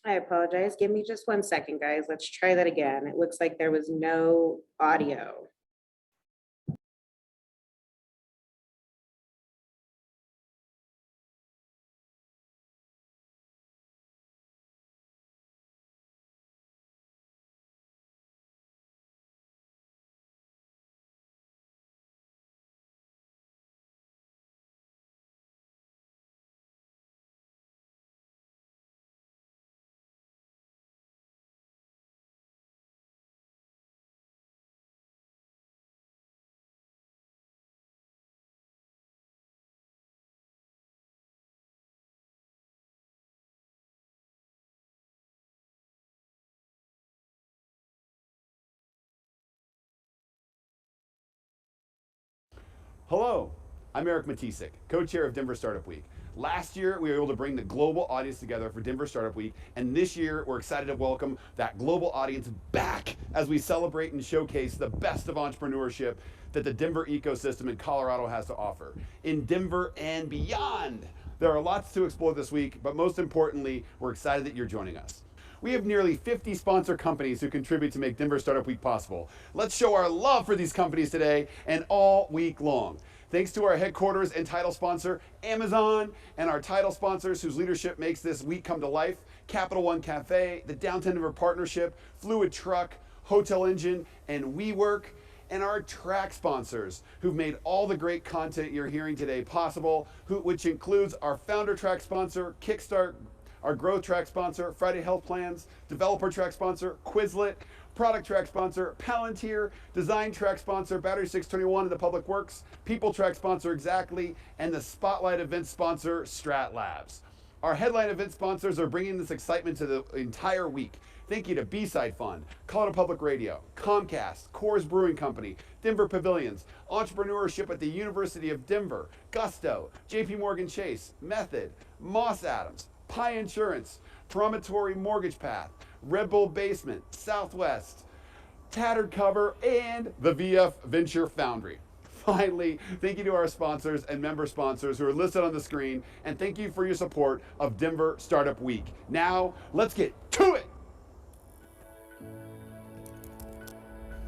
I apologize. Give me just 1 second, guys. Let's try that again. It looks like there was no audio. Hello, I'm Eric Matisik, co-chair of Denver Startup Week. Last year, we were able to bring the global audience together for Denver Startup Week, and this year, we're excited to welcome that global audience back as we celebrate and showcase the best of entrepreneurship that the Denver ecosystem in Colorado has to offer. In Denver and beyond, there are lots to explore this week, but most importantly, we're excited that you're joining us. We have nearly 50 sponsor companies who contribute to make Denver Startup Week possible. Let's show our love for these companies today and all week long. Thanks to our headquarters and title sponsor, Amazon, and our title sponsors whose leadership makes this week come to life, Capital One Cafe, the Downtown Denver Partnership, Fluid Truck, Hotel Engine, and WeWork, and our track sponsors who've made all the great content you're hearing today possible, which includes our founder track sponsor, Kickstart, our growth track sponsor, Friday Health Plans, developer track sponsor, Quizlet, product track sponsor, Palantir, design track sponsor, Battery 621 and the Public Works, people track sponsor, Exactly, and the spotlight event sponsor, Strat Labs. Our headline event sponsors are bringing this excitement to the entire week. Thank you to B-Side Fund, Colorado Public Radio, Comcast, Coors Brewing Company, Denver Pavilions, Entrepreneurship at the University of Denver, Gusto, JP Morgan Chase, Method, Moss Adams, Pi Insurance, Promontory Mortgage Path, Red Bull Basement, Southwest, Tattered Cover, and the VF Venture Foundry. Finally, thank you to our sponsors and member sponsors who are listed on the screen, and thank you for your support of Denver Startup Week. Now, let's get to it.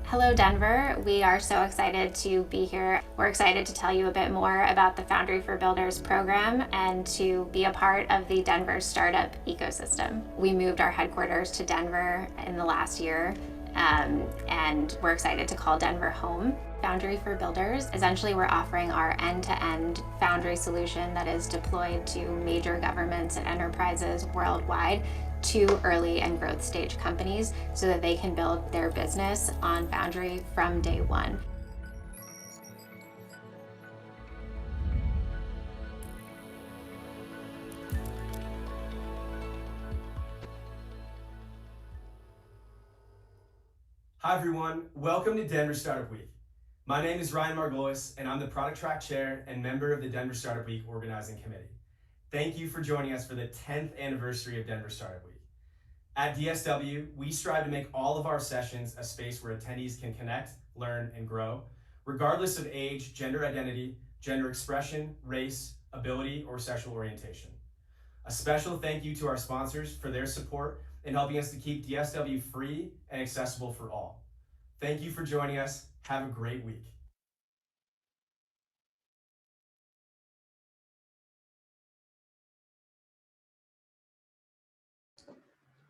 Hello, Denver. We are so excited to be here. We're excited to tell you a bit more about the Foundry for Builders program and to be a part of the Denver startup ecosystem. We moved our headquarters to Denver in the last year, and we're excited to call Denver home. Foundry for Builders, essentially we're offering our end-to-end Foundry solution that is deployed to major governments and enterprises worldwide to early and growth stage companies so that they can build their business on Foundry from day one. Hi everyone, welcome to Denver Startup Week. My name is Ryan Margolis and I'm the Product Track Chair and member of the Denver Startup Week Organizing Committee. Thank you for joining us for the 10th anniversary of Denver Startup Week. At DSW, we strive to make all of our sessions a space where attendees can connect, learn, and grow, regardless of age, gender identity, gender expression, race, ability, or sexual orientation. A special thank you to our sponsors for their support in helping us to keep DSW free and accessible for all. Thank you for joining us. Have a great week.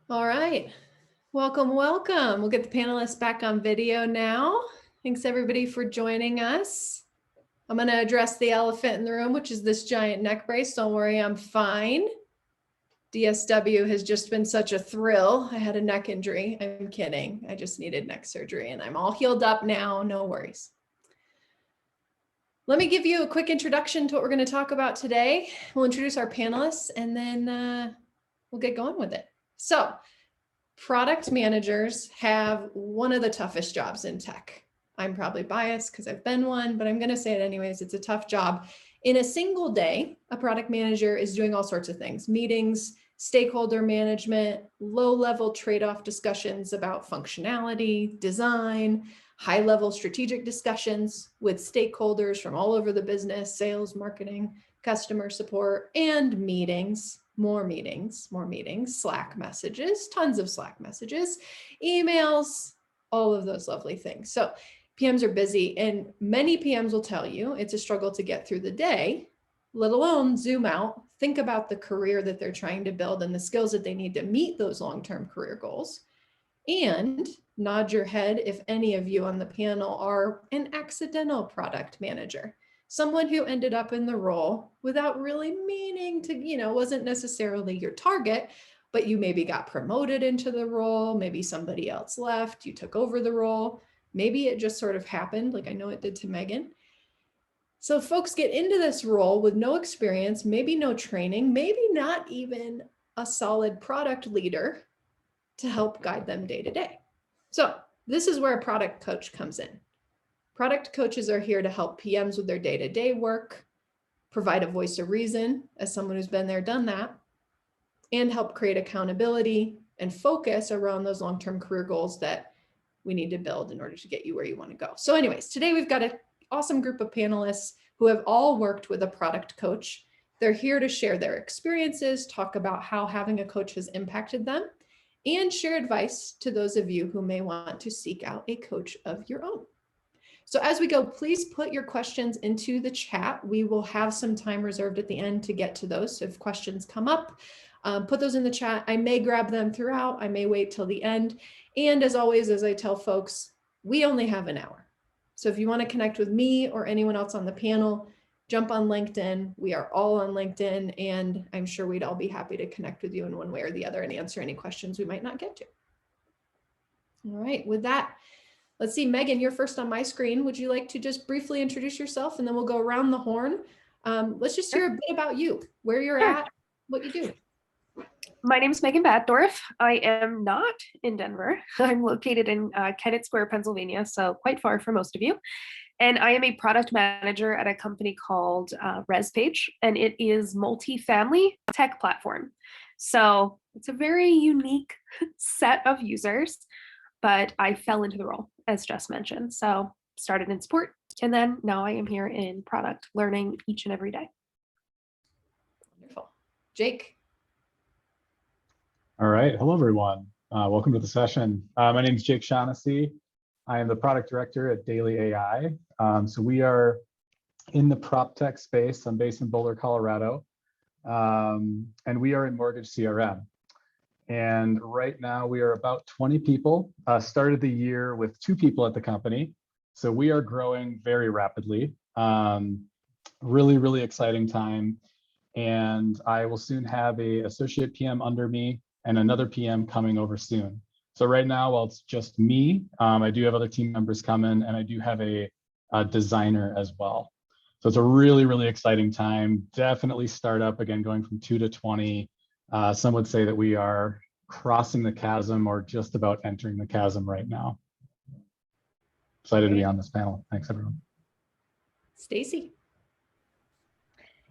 All right, welcome. We'll get the panelists back on video now. Thanks everybody for joining us. I'm going to address the elephant in the room, which is this giant neck brace. Don't worry, I'm fine. DSW has just been such a thrill. I had a neck injury. I'm kidding. I just needed neck surgery and I'm all healed up now. No worries. Let me give you a quick introduction to what we're going to talk about today. We'll introduce our panelists and then we'll get going with it. So, product managers have one of the toughest jobs in tech. I'm probably biased because I've been one, but I'm going to say it anyways. It's a tough job. In a single day, a product manager is doing all sorts of things: meetings, stakeholder management, low-level trade-off discussions about functionality, design, high-level strategic discussions with stakeholders from all over the business, sales, marketing, customer support, and meetings. More meetings, Slack messages, tons of Slack messages, emails, all of those lovely things. So PMs are busy, and many PMs will tell you it's a struggle to get through the day, let alone zoom out, think about the career that they're trying to build and the skills that they need to meet those long-term career goals. And nod your head if any of you on the panel are an accidental product manager. Someone who ended up in the role without really meaning to, wasn't necessarily your target, but you maybe got promoted into the role, maybe somebody else left, you took over the role, maybe it just sort of happened, like I know it did to Megan. So folks get into this role with no experience, maybe no training, maybe not even a solid product leader to help guide them day to day. So this is where a product coach comes in. Product coaches are here to help PMs with their day-to-day work, provide a voice of reason as someone who's been there, done that, and help create accountability and focus around those long-term career goals that we need to build in order to get you where you want to go. So anyways, today we've got an awesome group of panelists who have all worked with a product coach. They're here to share their experiences, talk about how having a coach has impacted them, and share advice to those of you who may want to seek out a coach of your own. So as we go, please put your questions into the chat. We will have some time reserved at the end to get to those. So if questions come up, put those in the chat. I may grab them throughout. I may wait till the end. And as always, as I tell folks, we only have an hour. So if you want to connect with me or anyone else on the panel, jump on LinkedIn. We are all on LinkedIn, and I'm sure we'd all be happy to connect with you in one way or the other and answer any questions we might not get to. All right, with that, let's see, Megan, you're first on my screen. Would you like to just briefly introduce yourself, and then we'll go around the horn. Let's just hear a bit about you, where you're at, what you do. My name is Megan Batdorf. I am not in Denver. I'm located in Kennett Square, Pennsylvania, so quite far from most of you. And I am a product manager at a company called ResPage, and it is multifamily tech platform. So it's a very unique set of users, but I fell into the role, as Jess mentioned. So started in support, and then now I am here in product, learning each and every day. Wonderful. Jake. All right. Hello, everyone. Welcome to the session. My name is Jake Shaughnessy. I am the product director at Daily AI. So we are in the prop tech space. I'm based in Boulder, Colorado, and we are in mortgage CRM. And right now we are about 20 people. Started the year with 2 people at the company. So we are growing very rapidly. Really, really exciting time. And I will soon have an associate PM under me and another PM coming over soon. So right now, while it's just me, I do have other team members coming, and I do have a designer as well. So it's a really, really exciting time. Definitely startup, again, going from 2 to 20. Some would say that we are crossing the chasm or just about entering the chasm right now. Excited to be on this panel. Thanks, everyone. Stacy.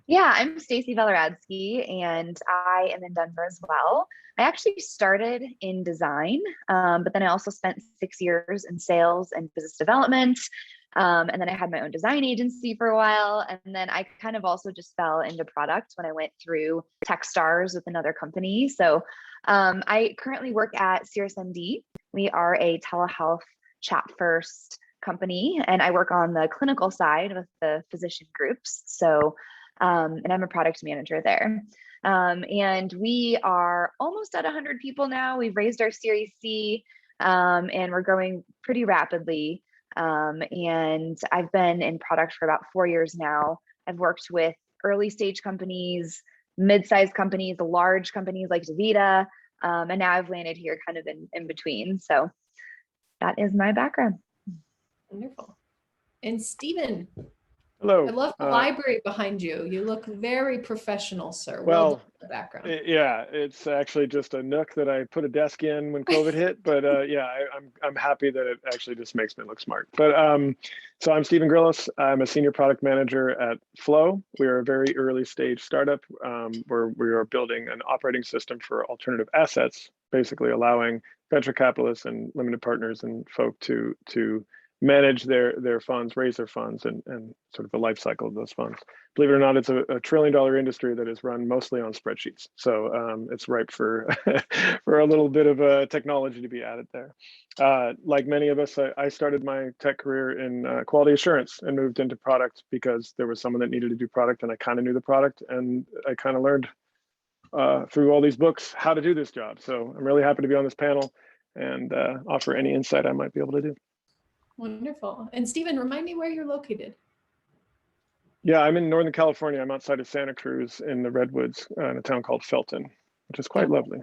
Yeah, I'm Stacy Valeradsky, and I am in Denver as well. I actually started in design, but then I also spent 6 years in sales and business development. And then I had my own design agency for a while. And then I kind of also just fell into product when I went through Techstars with another company. So I currently work at SiriusMD. We are a telehealth chat first company, and I work on the clinical side with the physician groups. So and I'm a product manager there. And we are almost at 100 people now. We've raised our Series C, and we're growing pretty rapidly. And I've been in product for about 4 years now. I've worked with early stage companies, mid-sized companies, large companies like DaVita, and now I've landed here kind of in between. So that is my background. Wonderful. And Stephen. Hello. I love the library behind you. You look very professional, sir. Well done with the background. Yeah, it's actually just a nook that I put a desk in when COVID hit. But yeah, I'm happy that it actually just makes me look smart. But so I'm Stephen Grillis. I'm a senior product manager at Flow. We are a very early stage startup where we are building an operating system for alternative assets, basically allowing venture capitalists and limited partners and folk to manage their funds, raise their funds, and sort of the life cycle of those funds. Believe it or not, it's a $1 trillion industry that is run mostly on spreadsheets. So it's ripe for for a little bit of technology to be added there. Like many of us, I started my tech career in quality assurance and moved into product because there was someone that needed to do product, and I kind of knew the product, and I kind of learned through all these books how to do this job. So I'm really happy to be on this panel and offer any insight I might be able to do. Wonderful. And Stephen, remind me where you're located. Yeah, I'm in Northern California. I'm outside of Santa Cruz in the Redwoods in a town called Felton, which is quite lovely.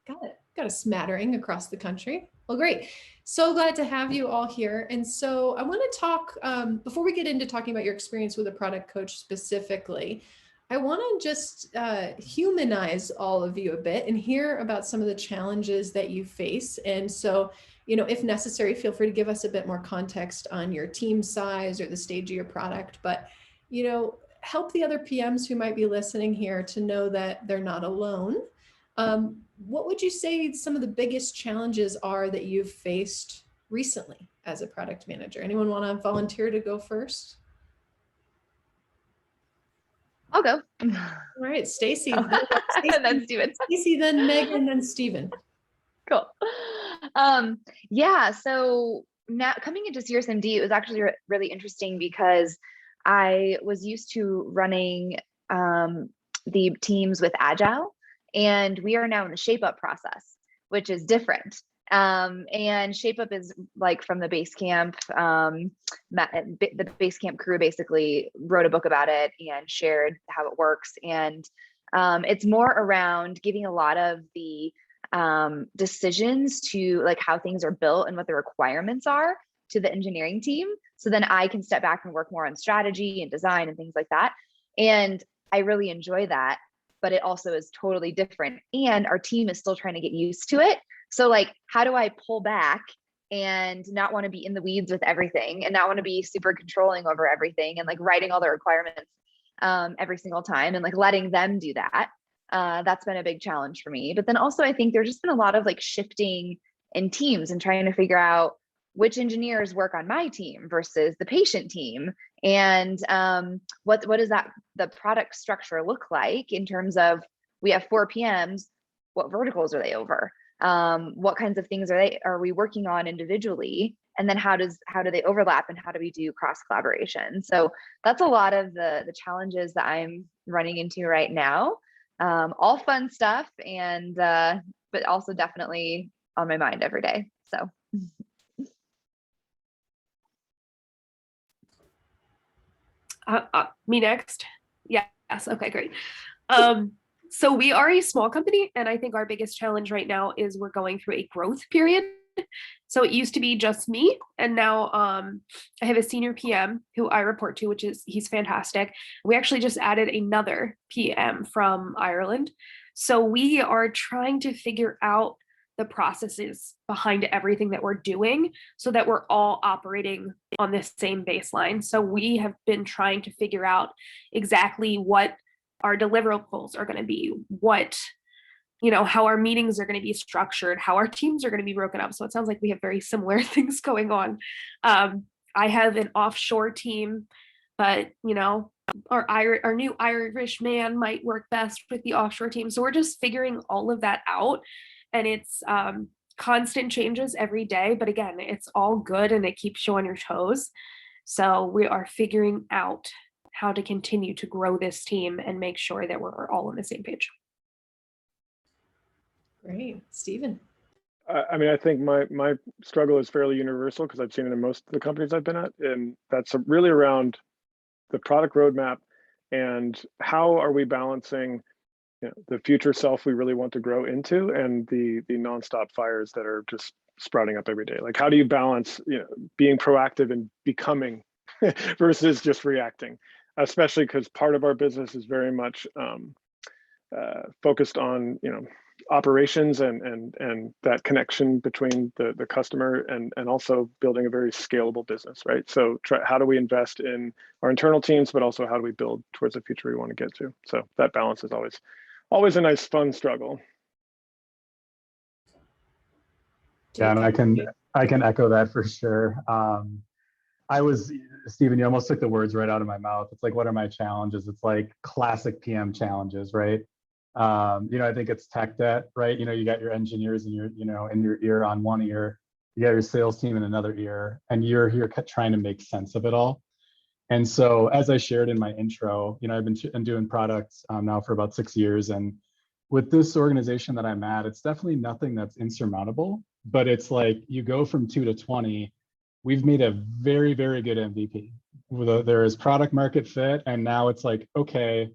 Got it. Got a smattering across the country. Well, great. So glad to have you all here. And so I want to talk, before we get into talking about your experience with a product coach specifically, I want to just humanize all of you a bit and hear about some of the challenges that you face. And so, you know, if necessary, feel free to give us a bit more context on your team size or the stage of your product. But, you know, help the other PMs who might be listening here to know that they're not alone. What would you say some of the biggest challenges are that you've faced recently as a product manager? Anyone want to volunteer to go first? I'll go. All right, Stacy. And then Stephen. Stacy, then Megan, then Stephen. Cool. Yeah, so now coming into SiriusMD, it was actually really interesting because I was used to running the teams with Agile, and we are now in the shape up process, which is different. And shape up is like from the Basecamp, the Basecamp crew basically wrote a book about it and shared how it works. And it's more around giving a lot of the decisions to like how things are built and what the requirements are to the engineering team. So then I can step back and work more on strategy and design and things like that. And I really enjoy that, but it also is totally different. And our team is still trying to get used to it. So like, how do I pull back and not want to be in the weeds with everything and not want to be super controlling over everything and like writing all the requirements every single time and like letting them do that? That's been a big challenge for me. But then also I think there's just been a lot of like shifting in teams and trying to figure out which engineers work on my team versus the patient team. And what does the product structure look like in terms of, we have 4 PMs, what verticals are they over? What kinds of things are we working on individually? And then how do they overlap and how do we do cross collaboration? So that's a lot of the challenges that I'm running into right now. All fun stuff, and but also definitely on my mind every day. So me next. Yes. Okay, great. So we are a small company, and I think our biggest challenge right now is we're going through a growth period. So it used to be just me, and now I have a senior PM who I report to, he's fantastic. We actually just added another PM from Ireland. So we are trying to figure out the processes behind everything that we're doing so that we're all operating on this same baseline. So we have been trying to figure out exactly what our deliverables are going to be, how our meetings are going to be structured, how our teams are going to be broken up. So it sounds like we have very similar things going on. I have an offshore team, but our new Irish man might work best with the offshore team. So we're just figuring all of that out, and it's constant changes every day. But again, it's all good and it keeps you on your toes. So we are figuring out how to continue to grow this team and make sure that we're all on the same page. Great. Stephen. I mean, I think my struggle is fairly universal because I've seen it in most of the companies I've been at, and that's really around the product roadmap and how are we balancing the future self we really want to grow into and the nonstop fires that are just sprouting up every day. Like, how do you balance being proactive and becoming versus just reacting, especially because part of our business is very much focused on operations and that connection between the customer and also building a very scalable business, right? So how do we invest in our internal teams, but also how do we build towards the future we want to get to? So that balance is always a nice, fun struggle. Yeah, and I can echo that for sure. Stephen, you almost took the words right out of my mouth. It's like, what are my challenges? It's like classic PM challenges, right? I think it's tech debt, right? You got your engineers in your ear on one ear, you got your sales team in another ear, and you're here trying to make sense of it all. And so, as I shared in my intro, I've been doing products now for about 6 years, and with this organization that I'm at, it's definitely nothing that's insurmountable, but it's like you go from 2 to 20. We've made a very, very good MVP. There is product market fit, and now it's like, okay,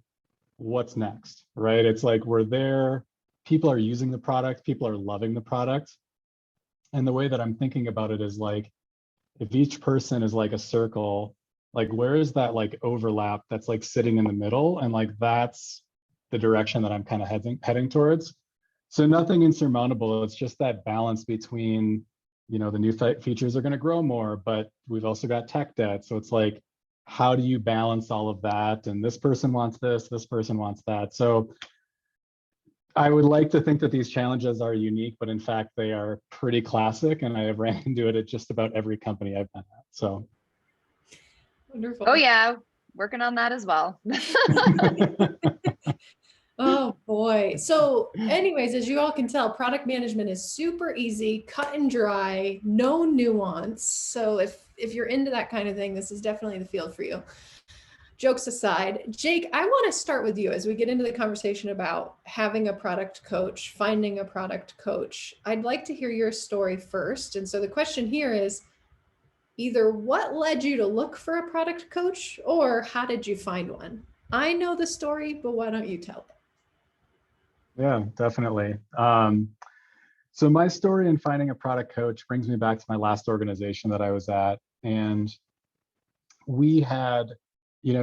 what's next, right? It's like we're there, people are using the product, people are loving the product. And the way that I'm thinking about it is like, if each person is like a circle, like where is that like overlap that's like sitting in the middle? And like that's the direction that I'm kind of heading towards. So nothing insurmountable, it's just that balance between, the new features are going to grow more, but we've also got tech debt. So it's like, how do you balance all of that? And this person wants this person wants that. So I would like to think that these challenges are unique, but in fact, they are pretty classic. And I have ran into it at just about every company I've been at. So. Wonderful. Oh yeah, working on that as well. Oh boy. So anyways, as you all can tell, product management is super easy, cut and dry, no nuance. So if you're into that kind of thing, this is definitely the field for you. Jokes aside, Jake, I want to start with you as we get into the conversation about having a product coach, finding a product coach. I'd like to hear your story first. And so the question here is either what led you to look for a product coach or how did you find one? I know the story, but why don't you tell it? Yeah, definitely. So my story in finding a product coach brings me back to my last organization that I was at. And we had,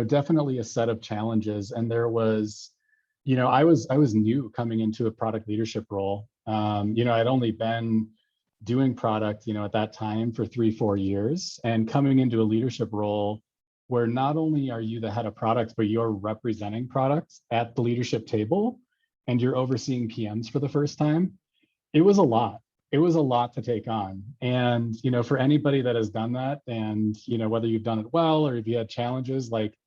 definitely a set of challenges. And there was, I was new coming into a product leadership role. I'd only been doing product, at that time for 3-4 years, and coming into a leadership role where not only are you the head of products, but you're representing products at the leadership table and you're overseeing PMs for the first time. It was a lot. It was a lot to take on. And, for anybody that has done that and, whether you've done it well or if you had challenges, like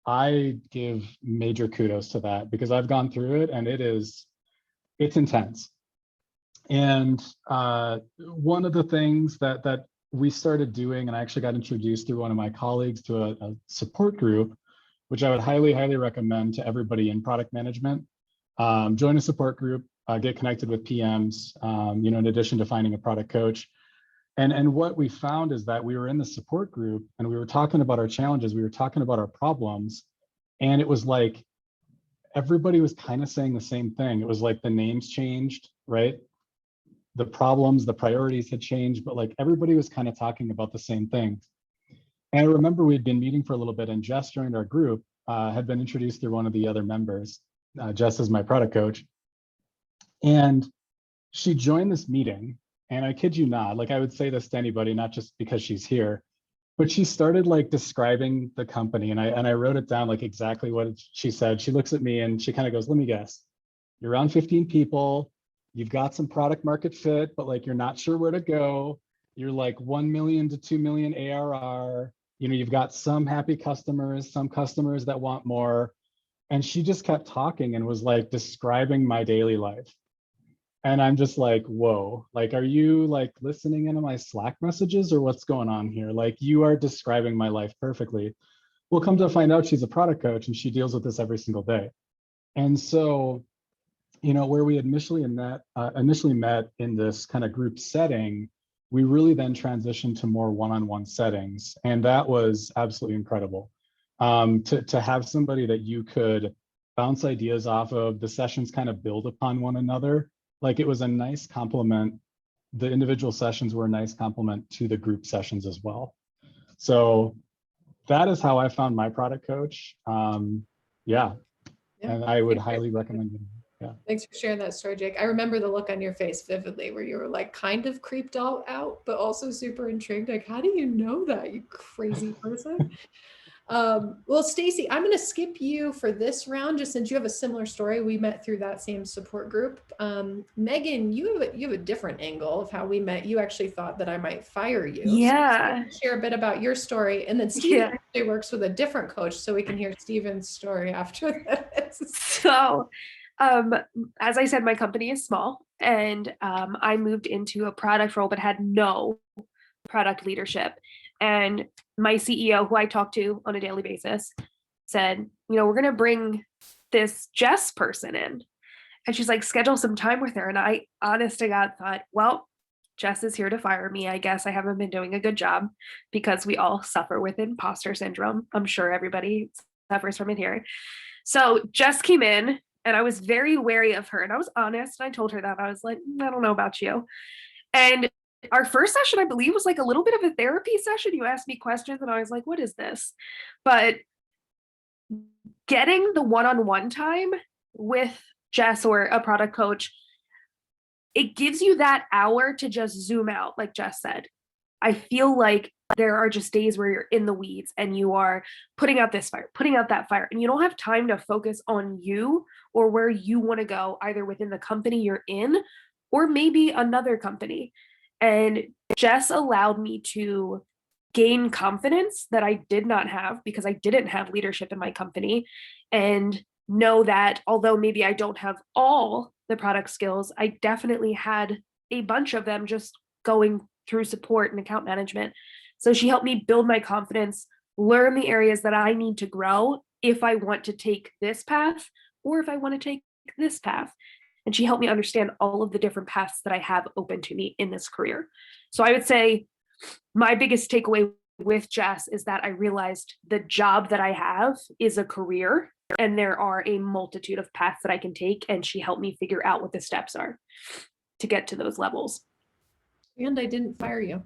I give major kudos to that because I've gone through it and it's intense. And one of the things that we started doing, and I actually got introduced through one of my colleagues to a support group, which I would highly, highly recommend to everybody in product management. Join a support group, get connected with PMs, in addition to finding a product coach. And what we found is that we were in the support group and we were talking about our challenges, we were talking about our problems, and it was like everybody was kind of saying the same thing. It was like the names changed, right? The problems, the priorities had changed, but like everybody was kind of talking about the same thing. And I remember we'd been meeting for a little bit, and Jess joined our group, had been introduced through one of the other members. Jess is my product coach. And she joined this meeting, and I kid you not, like I would say this to anybody, not just because she's here, but she started like describing the company, and I wrote it down like exactly what she said. She looks at me and she kind of goes, let me guess, you're around 15 people, you've got some product market fit, but like you're not sure where to go. You're like 1 million to 2 million ARR. You know, you've got some happy customers, some customers that want more. And she just kept talking and was like describing my daily life. And I'm just like, whoa, like, are you like listening into my Slack messages or what's going on here? Like, you are describing my life perfectly. Well, come to find out she's a product coach and she deals with this every single day. And so, you know, where we initially met in this kind of group setting, we really then transitioned to more one-on-one settings. And that was absolutely incredible. To have somebody that you could bounce ideas off of, the sessions kind of build upon one another. Like, it was a nice complement. The individual sessions were a nice complement to the group sessions as well. So that is how I found my product coach. Yeah. And I would highly recommend it. Yeah. Thanks for sharing that story, Jake. I remember the look on your face vividly where you were like kind of creeped all out, but also super intrigued. Like, how do you know that, you crazy person? Well, Stacy, I'm going to skip you for this round, just since you have a similar story. We met through that same support group. Megan, you have a different angle of how we met. You actually thought that I might fire you. Yeah. So share a bit about your story. And then Steven actually works with a different coach, so we can hear Steven's story after this. So, as I said, my company is small, and I moved into a product role but had no product leadership. And my CEO, who I talk to on a daily basis, said, you know, we're going to bring this Jess person in. And she's like, schedule some time with her. And I, honest to God, thought, well, Jess is here to fire me. I guess I haven't been doing a good job, because we all suffer with imposter syndrome. I'm sure everybody suffers from it here. So Jess came in, and I was very wary of her. And I was honest. And I told her that. I was like, I don't know about you. And our first session, I believe, was like a little bit of a therapy session. You asked me questions and I was like, what is this? But getting the one-on-one time with Jess or a product coach, it gives you that hour to just zoom out, like Jess said. I feel like there are just days where you're in the weeds and you are putting out this fire, putting out that fire, and you don't have time to focus on you or where you want to go, either within the company you're in or maybe another company. And Jess allowed me to gain confidence that I did not have, because I didn't have leadership in my company, and know that although maybe I don't have all the product skills, I definitely had a bunch of them just going through support and account management. So she helped me build my confidence, learn the areas that I need to grow if I want to take this path or if I want to take this path. And she helped me understand all of the different paths that I have open to me in this career. So I would say my biggest takeaway with Jess is that I realized the job that I have is a career, and there are a multitude of paths that I can take. And she helped me figure out what the steps are to get to those levels. And I didn't fire you.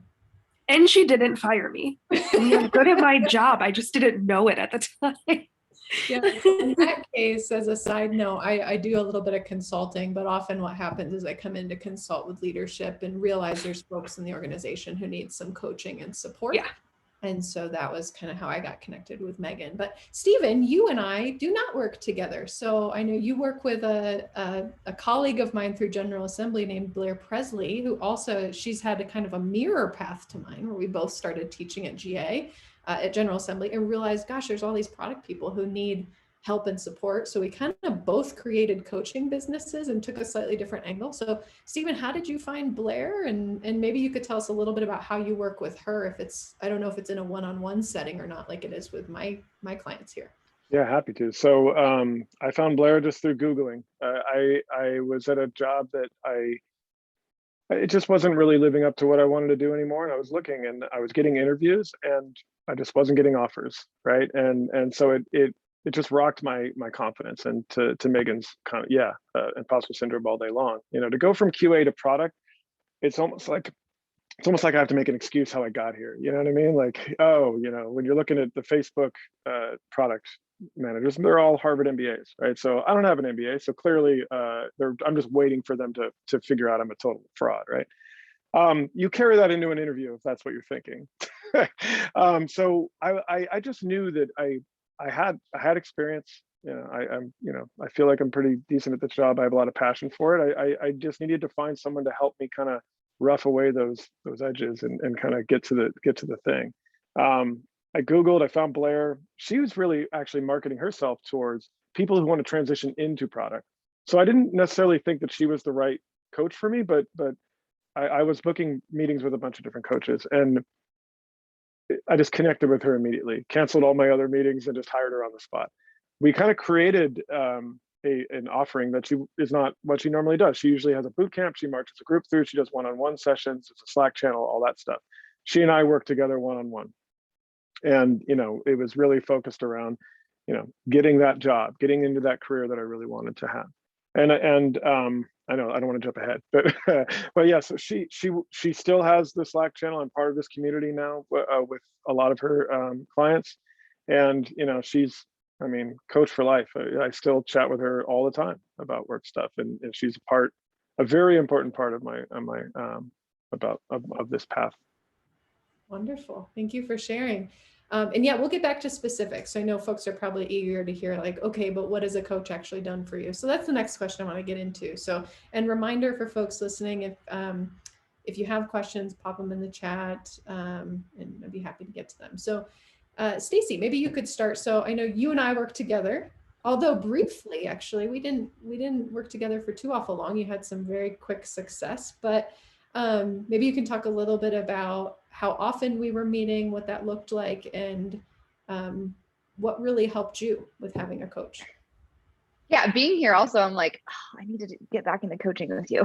And she didn't fire me. I'm good at my job. I just didn't know it at the time. Yeah, in that case, as a side note, I do a little bit of consulting, but often what happens is I come in to consult with leadership and realize there's folks in the organization who need some coaching and support. Yeah. And so that was kind of how I got connected with Megan. But Stephen, you and I do not work together. So I know you work with a colleague of mine through General Assembly named Blair Presley, who also, she's had a kind of a mirror path to mine, where we both started teaching at GA. At General Assembly, and realized, gosh, there's all these product people who need help and support. So we kind of both created coaching businesses and took a slightly different angle. So Stephen, how did you find Blair? And maybe you could tell us a little bit about how you work with her, if it's, I don't know if it's in a one-on-one setting or not, like it is with my clients here. Yeah, happy to. So I found Blair just through Googling. I was at a job that it just wasn't really living up to what I wanted to do anymore. And I was looking and I was getting interviews and I just wasn't getting offers, right? And so it it just rocked my confidence. And to Megan's kind of, imposter syndrome all day long, to go from QA to product, it's almost like I have to make an excuse how I got here. You know what I mean? Like, when you're looking at the Facebook product managers, they're all Harvard MBAs, right? So I don't have an MBA, so clearly I'm just waiting for them to figure out I'm a total fraud, right? You carry that into an interview if that's what you're thinking. So I just knew that I had experience. I feel like I'm pretty decent at this job. I have a lot of passion for it. I just needed to find someone to help me kind of rough away those edges and kind of get to the thing. I Googled, I found Blair. She was really actually marketing herself towards people who want to transition into product. So I didn't necessarily think that she was the right coach for me, but I was booking meetings with a bunch of different coaches, and I just connected with her immediately, canceled all my other meetings and just hired her on the spot. We kind of created an offering that is not what she normally does. She usually has a boot camp. She marches a group through. She does one-on-one sessions. It's a Slack channel, all that stuff. She and I work together one-on-one. And, it was really focused around, getting that job, getting into that career that I really wanted to have. And I know I don't want to jump ahead, but yeah, so she still has the Slack channel and part of this community now with a lot of her clients. And, she's, coach for life. I still chat with her all the time about work stuff. And she's a very important part of my this path. Wonderful. Thank you for sharing. And yeah, we'll get back to specifics. So I know folks are probably eager to hear like, okay, but what has a coach actually done for you? So that's the next question I want to get into. So, and reminder for folks listening, if you have questions, pop them in the chat, and I'd be happy to get to them. So Stacy, maybe you could start. So I know you and I work together, although briefly, actually, we didn't work together for too awful long. You had some very quick success, but maybe you can talk a little bit about how often we were meeting, what that looked like, and what really helped you with having a coach. Yeah, being here also, I'm like, I need to get back into coaching with you.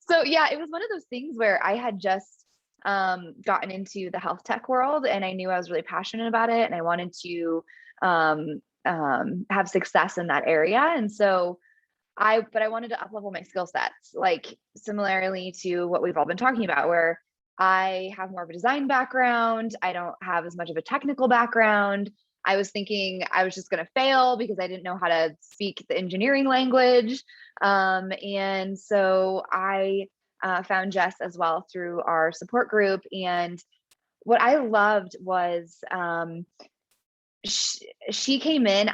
So yeah, it was one of those things where I had just gotten into the health tech world, and I knew I was really passionate about it, and I wanted to have success in that area. And so I wanted to up-level my skill sets, like similarly to what we've all been talking about, where I have more of a design background. I don't have as much of a technical background. I was thinking I was just going to fail because I didn't know how to speak the engineering language. And so I found Jess as well through our support group. And what I loved was she came in.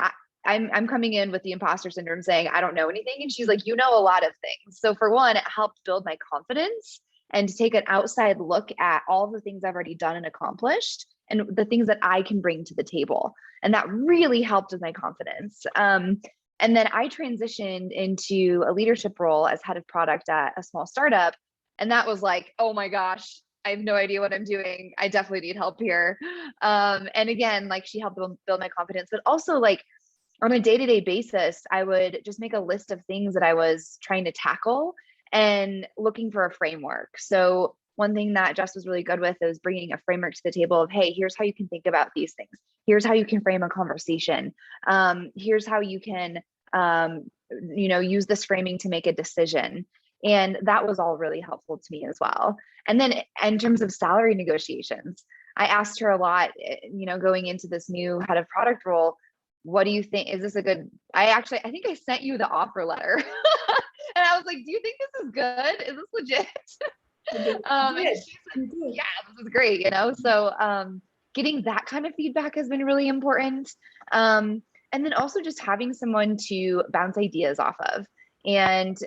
I'm coming in with the imposter syndrome saying, I don't know anything. And she's like, you know a lot of things. So for one, it helped build my confidence and to take an outside look at all the things I've already done and accomplished and the things that I can bring to the table. And that really helped with my confidence. And then I transitioned into a leadership role as head of product at a small startup. And that was like, oh my gosh, I have no idea what I'm doing. I definitely need help here. And again, like she helped build my confidence, but also like, on a day-to-day basis, I would just make a list of things that I was trying to tackle and looking for a framework. So one thing that Jess was really good with is bringing a framework to the table of, hey, here's how you can think about these things. Here's how you can frame a conversation. Here's how you can, use this framing to make a decision. And that was all really helpful to me as well. And then in terms of salary negotiations, I asked her a lot, going into this new head of product role, what do you think? Is this a good, I think I sent you the offer letter and I was like, do you think this is good? Is this legit? And she's like, yeah, this is great. So getting that kind of feedback has been really important. And then also just having someone to bounce ideas off of and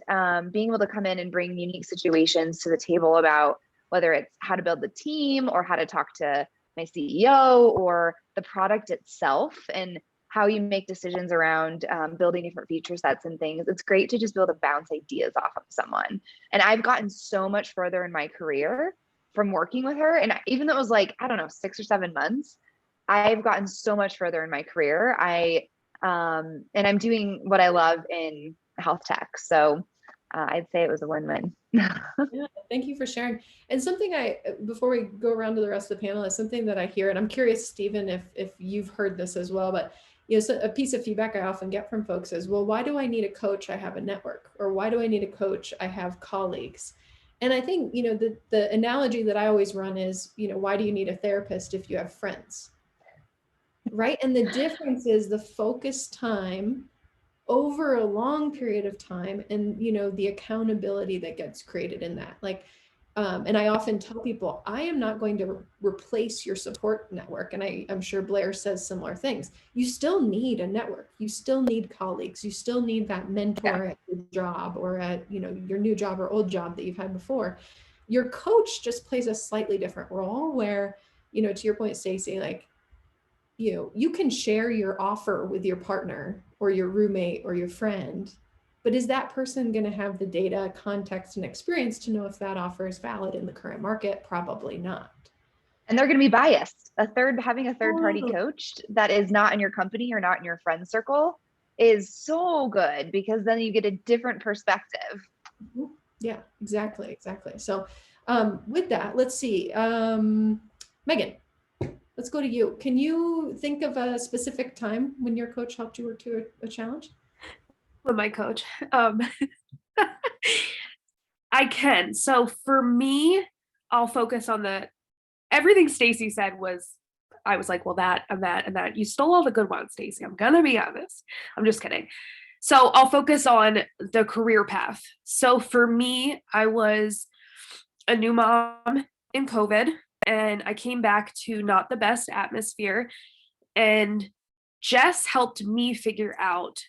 being able to come in and bring unique situations to the table about whether it's how to build the team or how to talk to my CEO or the product itself and how you make decisions around building different feature sets and things. It's great to just be able to bounce ideas off of someone. And I've gotten so much further in my career from working with her. And even though it was like, I don't know, 6 or 7 months, I've gotten so much further in my career. And I'm doing what I love in health tech. So I'd say it was a win-win. Yeah, thank you for sharing. And something before we go around to the rest of the panelists, something that I hear, and I'm curious, Stephen, if you've heard this as well, but so a piece of feedback I often get from folks is, well, why do I need a coach? I have a network. Or why do I need a coach? I have colleagues. And I think, the analogy that I always run is, why do you need a therapist if you have friends? Right? And the difference is the focused time over a long period of time, and the accountability that gets created in that. And I often tell people, I am not going to replace your support network. And I'm sure Blair says similar things. You still need a network. You still need colleagues. You still need that mentor at your job, or at your new job or old job that you've had before. Your coach just plays a slightly different role, where, to your point, Stacy, you can share your offer with your partner or your roommate or your friend, but is that person going to have the data, context, and experience to know if that offer is valid in the current market? Probably not. And they're going to be biased. Having a third party coach that is not in your company or not in your friend circle is so good, because then you get a different perspective. Yeah, exactly. So with that, let's see. Megan, let's go to you. Can you think of a specific time when your coach helped you work through a challenge? With my coach. I can. So for me, I'll focus on everything Stacy said I was like, well, that and that and that. You stole all the good ones, Stacy. I'm gonna be honest. I'm just kidding. So I'll focus on the career path. So for me, I was a new mom in COVID, and I came back to not the best atmosphere. And Jess helped me figure out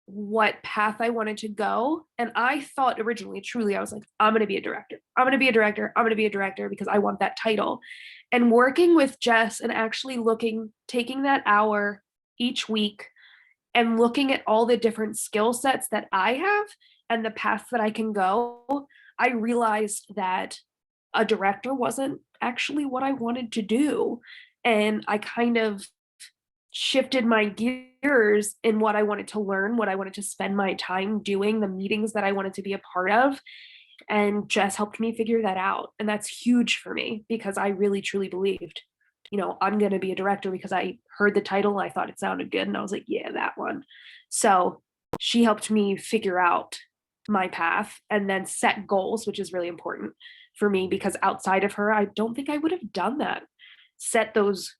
what path I wanted to go. And I thought originally, truly, I was like, I'm going to be a director. I'm going to be a director. I'm going to be a director because I want that title. And working with Jess and actually taking that hour each week and looking at all the different skill sets that I have and the path that I can go, I realized that a director wasn't actually what I wanted to do. And I kind of shifted my gears in what I wanted to learn, what I wanted to spend my time doing, the meetings that I wanted to be a part of. And Jess helped me figure that out. And that's huge for me, because I really, truly believed, I'm going to be a director because I heard the title. I thought it sounded good. And I was like, yeah, that one. So she helped me figure out my path and then set goals, which is really important for me, because outside of her, I don't think I would have done that. Set those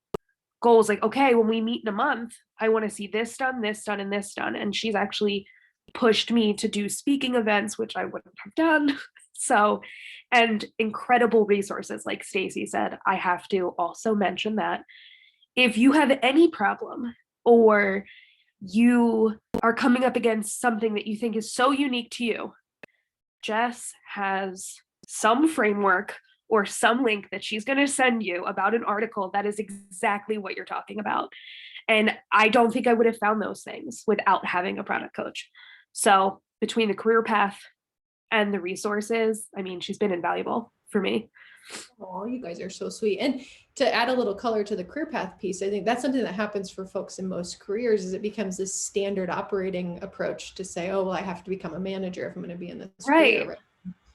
goals, like, okay, when we meet in a month, I want to see this done, and this done. And she's actually pushed me to do speaking events, which I wouldn't have done. So, and incredible resources, like Stacy said. I have to also mention that if you have any problem, or you are coming up against something that you think is so unique to you, Jess has some framework or some link that she's going to send you about an article that is exactly what you're talking about. And I don't think I would have found those things without having a product coach. So between the career path and the resources, I mean, she's been invaluable for me. Oh, you guys are so sweet. And to add a little color to the career path piece, I think that's something that happens for folks in most careers, is it becomes this standard operating approach to say, oh, well, I have to become a manager if I'm going to be in this career. Right?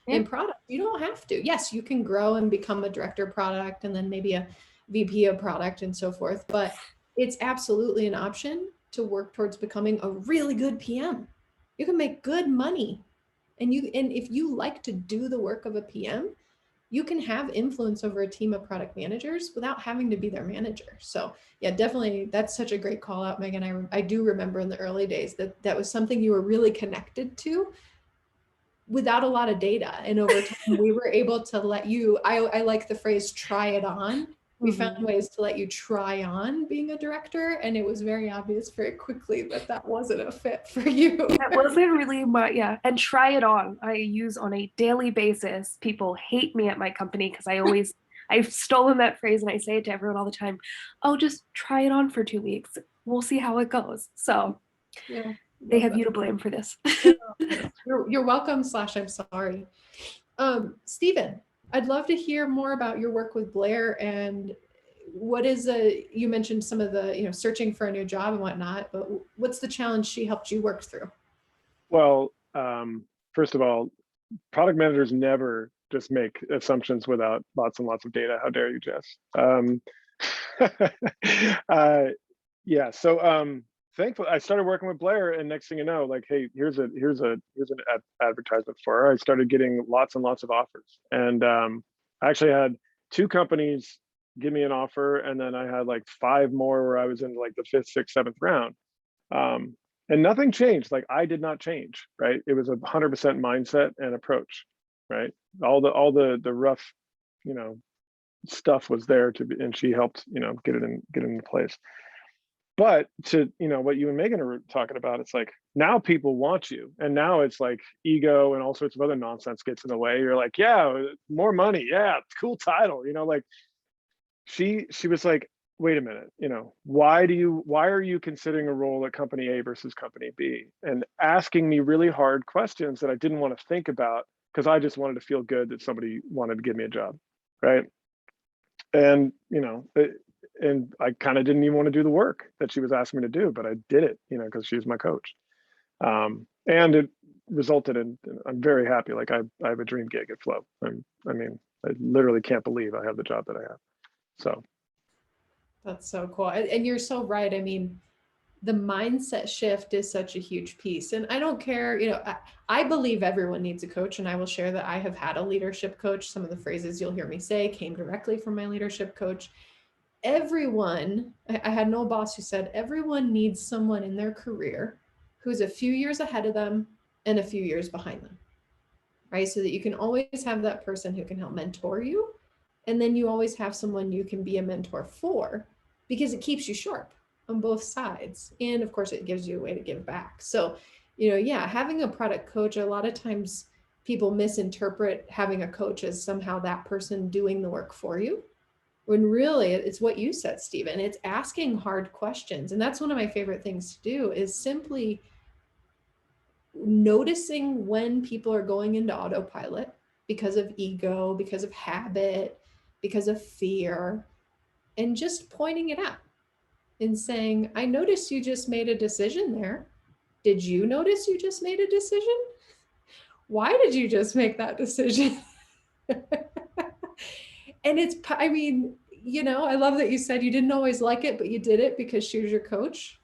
In product, you don't have to. Yes, you can grow and become a director of product, and then maybe a VP of product and so forth. But it's absolutely an option to work towards becoming a really good PM. You can make good money. And if you like to do the work of a PM, you can have influence over a team of product managers without having to be their manager. So yeah, definitely, that's such a great call out, Megan. I do remember in the early days that was something you were really connected to without a lot of data. And over time, we were able to let you, I like the phrase, try it on. We found ways to let you try on being a director, and it was very obvious very quickly that wasn't a fit for you. That wasn't really and try it on. I use on a daily basis. People hate me at my company because I've stolen that phrase and I say it to everyone all the time. Oh, just try it on for 2 weeks. We'll see how it goes. So yeah, they have you to blame for this. You're welcome / I'm sorry. Stephen, I'd love to hear more about your work with Blair, and what is you mentioned some of the, searching for a new job and whatnot, but what's the challenge she helped you work through? Well, first of all, product managers never just make assumptions without lots and lots of data. How dare you, Jess? Yeah. So thankfully, I started working with Blair, and next thing you know, like, hey, here's an advertisement for her. I started getting lots and lots of offers, and I actually had 2 companies give me an offer, and then I had like 5 more where I was in like the 5th, 6th, 7th round. And nothing changed. Like, I did not change, right? It was 100% mindset and approach, right? All the rough, stuff was there and she helped, get it into place. But to, what you and Megan are talking about, it's like, now people want you, and now it's like ego and all sorts of other nonsense gets in the way. You're like, yeah, more money, yeah, cool title, like she was like, wait a minute, why are you considering a role at company A versus company B? And asking me really hard questions that I didn't want to think about because I just wanted to feel good that somebody wanted to give me a job, right? And, and I kind of didn't even want to do the work that she was asking me to do, but I did it, because she was my coach. And it resulted in, I'm very happy. Like, I have a dream gig at Flow. I literally can't believe I have the job that I have. So. That's so cool. And you're so right. I mean, the mindset shift is such a huge piece. And I don't care, I believe everyone needs a coach. And I will share that I have had a leadership coach. Some of the phrases you'll hear me say came directly from my leadership coach. Everyone, I had no boss who said, everyone needs someone in their career who's a few years ahead of them and a few years behind them, right? So that you can always have that person who can help mentor you. And then you always have someone you can be a mentor for, because it keeps you sharp on both sides. And of course, it gives you a way to give back. So, having a product coach, a lot of times people misinterpret having a coach as somehow that person doing the work for you, when really it's what you said, Stephen. It's asking hard questions. And that's one of my favorite things to do, is simply noticing when people are going into autopilot because of ego, because of habit, because of fear, and just pointing it out and saying, I noticed you just made a decision there. Did you notice you just made a decision? Why did you just make that decision? And I love that you said you didn't always like it, but you did it because she was your coach.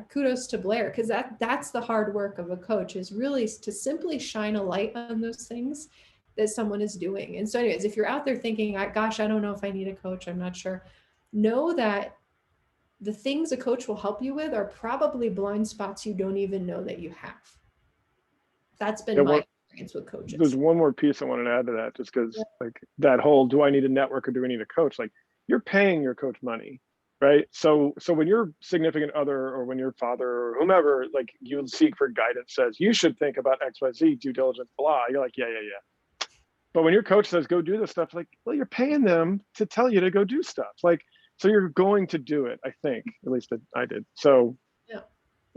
Kudos to Blair, because that's the hard work of a coach, is really to simply shine a light on those things that someone is doing. And so anyways, if you're out there thinking, gosh, I don't know if I need a coach, I'm not sure, know that the things a coach will help you with are probably blind spots you don't even know that you have. That's been my experience with coaches. There's one more piece I wanted to add to that, just because like that whole, do I need a network or do I need a coach? Like, you're paying your coach money, right? So when your significant other or when your father or whomever, like, you seek for guidance, says you should think about XYZ, due diligence, blah, you're like, yeah. But when your coach says, go do this stuff, like, well, you're paying them to tell you to go do stuff. Like, so you're going to do it, I think, at least I did. So.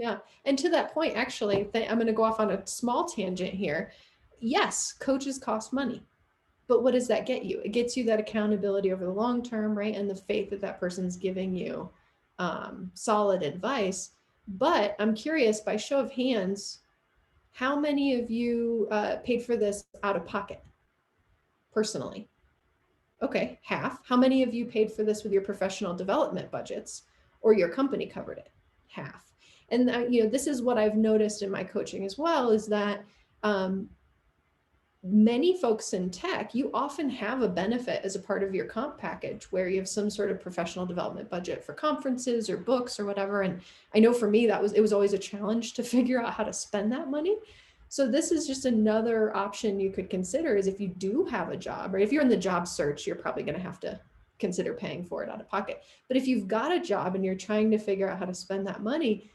Yeah. And to that point, actually, I'm going to go off on a small tangent here. Yes, coaches cost money, but what does that get you? It gets you that accountability over the long term, right? And the faith that that person's giving you solid advice. But I'm curious, by show of hands, how many of you paid for this out of pocket? Personally? Okay, half. How many of you paid for this with your professional development budgets, or your company covered it? Half. And this is what I've noticed in my coaching as well, is that many folks in tech, you often have a benefit as a part of your comp package where you have some sort of professional development budget for conferences or books or whatever. And I know for me, it was always a challenge to figure out how to spend that money. So this is just another option you could consider, is if you do have a job, right? If you're in the job search, you're probably going to have to consider paying for it out of pocket. But if you've got a job and you're trying to figure out how to spend that money,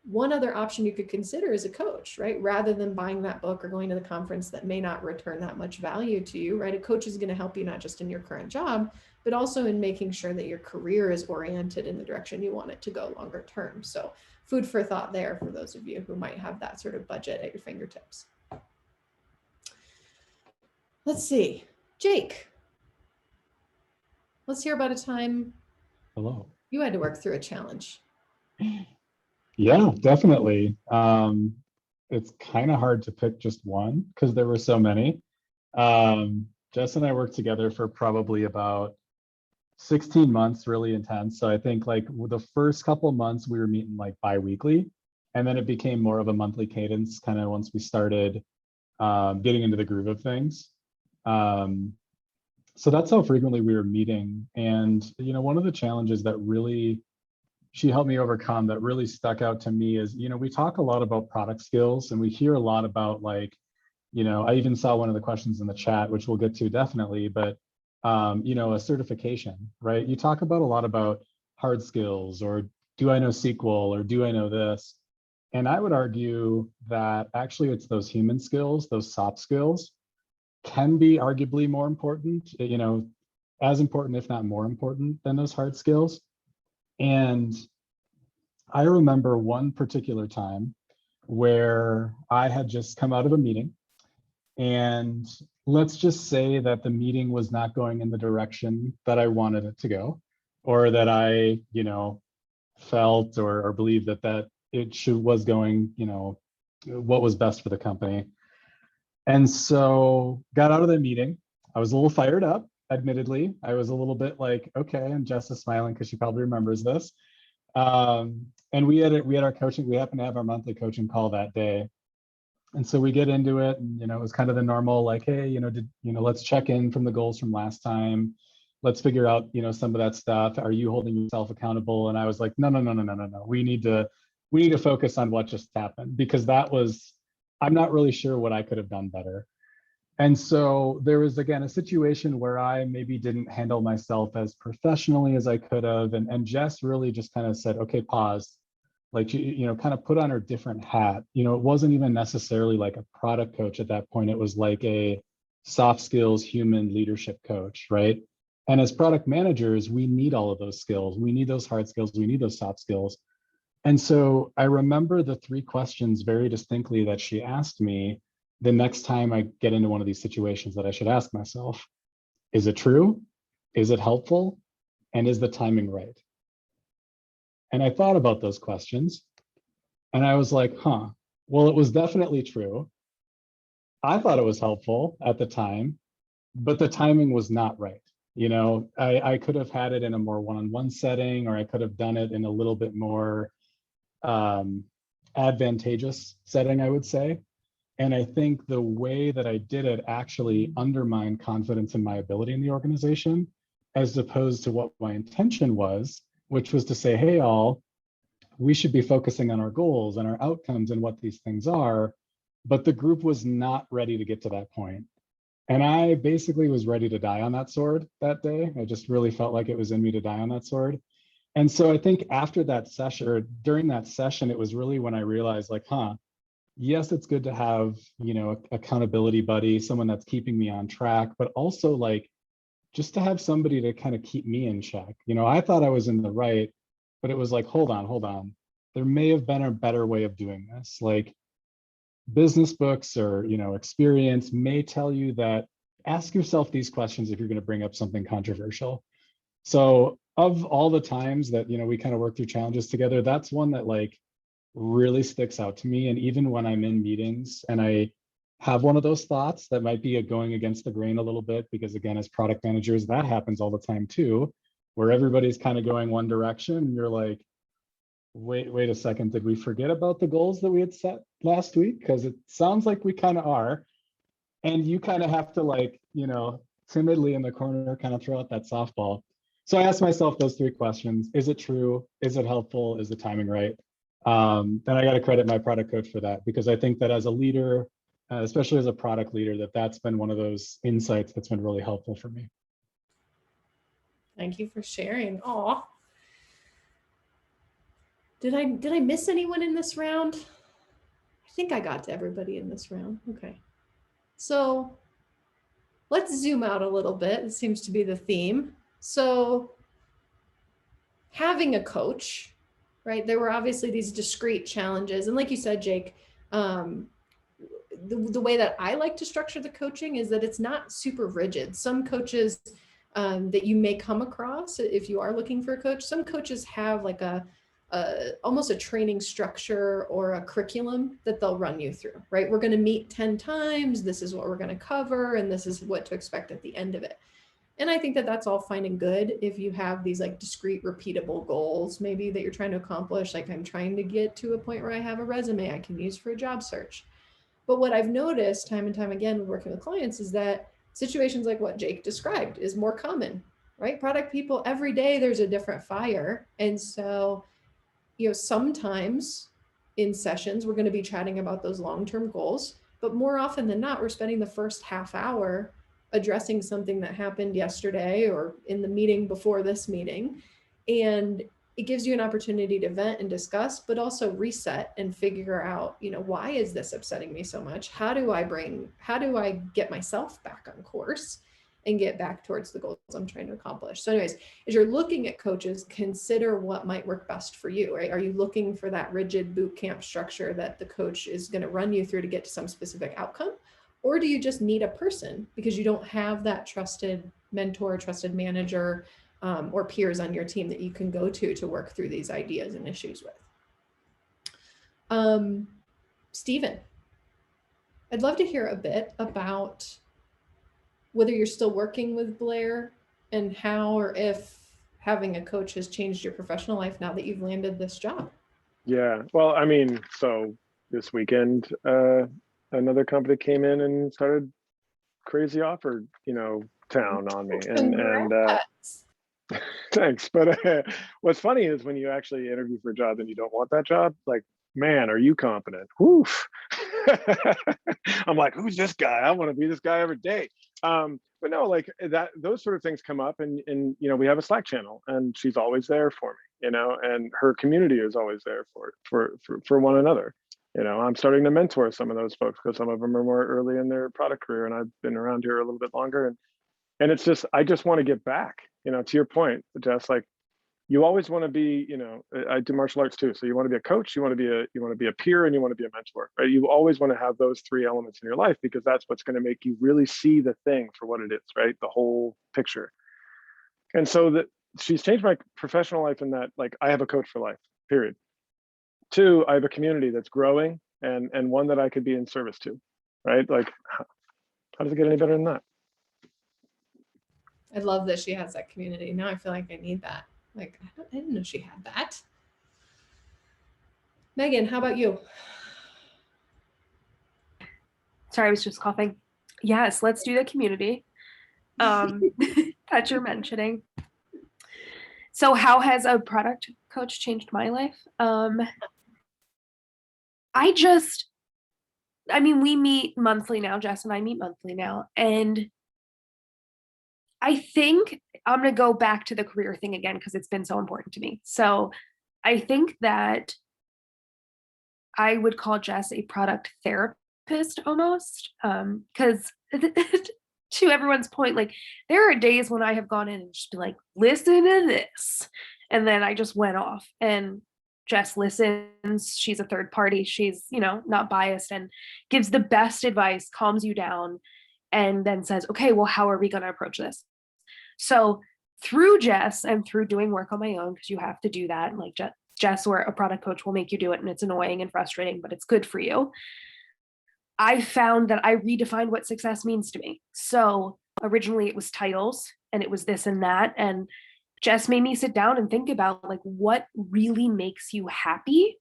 one other option you could consider is a coach, right? Rather than buying that book or going to the conference that may not return that much value to you, right? A coach is going to help you not just in your current job, but also in making sure that your career is oriented in the direction you want it to go longer term. So food for thought there for those of you who might have that sort of budget at your fingertips. Let's see, Jake, let's hear about a time you had to work through a challenge. Yeah, definitely. it's kind of hard to pick just one because there were so many. Jess and I worked together for probably about 16 months, really intense. So I think like the first couple months we were meeting like bi-weekly, and then it became more of a monthly cadence kind of once we started getting into the groove of things. So that's how frequently we were meeting. And, you know, one of the challenges that really she helped me overcome that really stuck out to me is, you know, we talk a lot about product skills and we hear a lot about like, you know, I even saw one of the questions in the chat, which we'll get to definitely, but, you know, a certification, right? You talk about a lot about hard skills or do I know SQL or do I know this? And I would argue that actually it's those human skills, those soft skills can be arguably more important, you know, as important, if not more important than those hard skills. And I remember one particular time where I had just come out of a meeting, and let's just say that the meeting was not going in the direction that I wanted it to go, or that I, you know, felt or believed that was going, you know, what was best for the company. And so got out of the meeting. I was a little fired up, admittedly. I was a little bit like, okay, and Jess is smiling because she probably remembers this. And we had our coaching, we happened to have our monthly coaching call that day. And so we get into it, and, you know, it was kind of the normal, like, hey, you know, let's check in from the goals from last time. Let's figure out, you know, some of that stuff. Are you holding yourself accountable? And I was like, no. We need to focus on what just happened, because I'm not really sure what I could have done better. And so there was, again, a situation where I maybe didn't handle myself as professionally as I could have. And Jess really just kind of said, okay, pause. Like, you know, kind of put on her different hat. You know, it wasn't even necessarily like a product coach at that point. It was like a soft skills, human leadership coach, right? And as product managers, we need all of those skills. We need those hard skills. We need those soft skills. And so I remember the 3 questions very distinctly that she asked me the next time I get into one of these situations that I should ask myself. Is it true? Is it helpful? And is the timing right? And I thought about those questions and I was like, well, it was definitely true. I thought it was helpful at the time, but the timing was not right. You know, I could have had it in a more one-on-one setting, or I could have done it in a little bit more advantageous setting, I would say. And I think the way that I did it actually undermined confidence in my ability in the organization, as opposed to what my intention was, which was to say, hey, all, we should be focusing on our goals and our outcomes and what these things are. But the group was not ready to get to that point. And I basically was ready to die on that sword that day. I just really felt like it was in me to die on that sword. And so I think after that session, or during that session, it was really when I realized, like, yes, it's good to have, you know, accountability buddy, someone that's keeping me on track, but also like just to have somebody to kind of keep me in check. You know, I thought I was in the right, but it was like, hold on. There may have been a better way of doing this. Like, business books or, you know, experience may tell you that ask yourself these questions if you're going to bring up something controversial. So of all the times that, you know, we kind of work through challenges together, that's one that like really sticks out to me. And even when I'm in meetings and I have one of those thoughts that might be going against the grain a little bit, because again, as product managers, that happens all the time too, where everybody's kind of going one direction and you're like, wait a second, did we forget about the goals that we had set last week? Because it sounds like we kind of are. And you kind of have to, like, you know, timidly in the corner kind of throw out that softball. So I asked myself those 3 questions. Is it true? Is it helpful? Is the timing right? And I got to credit my product coach for that, because I think that as a leader, especially as a product leader, that's been one of those insights that's been really helpful for me. Thank you for sharing. Aw. Did I miss anyone in this round? I think I got to everybody in this round. Okay. So let's zoom out a little bit. It seems to be the theme. So having a coach, right? There were obviously these discrete challenges. And like you said, Jake, the way that I like to structure the coaching is that it's not super rigid. Some coaches that you may come across, if you are looking for a coach, some coaches have like a almost a training structure or a curriculum that they'll run you through, right? We're going to meet 10 times. This is what we're going to cover. And this is what to expect at the end of it. And I think that that's all fine and good if you have these like discrete, repeatable goals, maybe that you're trying to accomplish. Like I'm trying to get to a point where I have a resume I can use for a job search. But what I've noticed time and time again with working with clients is that situations like what Jake described is more common, right? Product people, every day there's a different fire. And so, sometimes in sessions, we're going to be chatting about those long-term goals, but more often than not, we're spending the first half hour addressing something that happened yesterday or in the meeting before this meeting. And it gives you an opportunity to vent and discuss, but also reset and figure out, why is this upsetting me so much? How do I get myself back on course and get back towards the goals I'm trying to accomplish? So anyways, as you're looking at coaches, consider what might work best for you, right? Are you looking for that rigid boot camp structure that the coach is going to run you through to get to some specific outcome? Or do you just need a person because you don't have that trusted mentor, trusted manager, or peers on your team that you can go to work through these ideas and issues with? Stephen, I'd love to hear a bit about whether you're still working with Blair and how or if having a coach has changed your professional life now that you've landed this job. Yeah, well, I mean, so this weekend, another company came in and started crazy offer, town on me. And thanks. But what's funny is when you actually interview for a job and you don't want that job, like, man, are you competent? Woof. I'm like, who's this guy? I want to be this guy every day. But no, like those sort of things come up and we have a Slack channel and she's always there for me, and her community is always there for one another. I'm starting to mentor some of those folks because some of them are more early in their product career and I've been around here a little bit longer. And it's just, I just want to get back, to your point, Jess, like you always want to be, I do martial arts too. So you want to be a coach, you want to be a peer, and you want to be a mentor, right? You always want to have those three elements in your life because that's what's going to make you really see the thing for what it is, right? The whole picture. And so that she's changed my professional life in that, like, I have a coach for life, period. 2, I have a community that's growing and one that I could be in service to, right? Like, how does it get any better than that? I love that she has that community. Now I feel like I need that. Like, I didn't know she had that. Megan, how about you? Sorry, I was just coughing. Yes, let's do the community that you're mentioning. So how has a product coach changed my life? We meet monthly now. Jess and I meet monthly now. And I think I'm going to go back to the career thing again because it's been so important to me. So I think that I would call Jess a product therapist almost, because to everyone's point, like there are days when I have gone in and just been like, listen to this. And then I just went off and Jess listens. She's a third party. She's, not biased and gives the best advice, calms you down, and then says, okay, well, how are we going to approach this? So through Jess and through doing work on my own, because you have to do that, like Jess or a product coach will make you do it and it's annoying and frustrating, but it's good for you. I found that I redefined what success means to me. So originally it was titles and it was this and that. And Jess made me sit down and think about like what really makes you happy.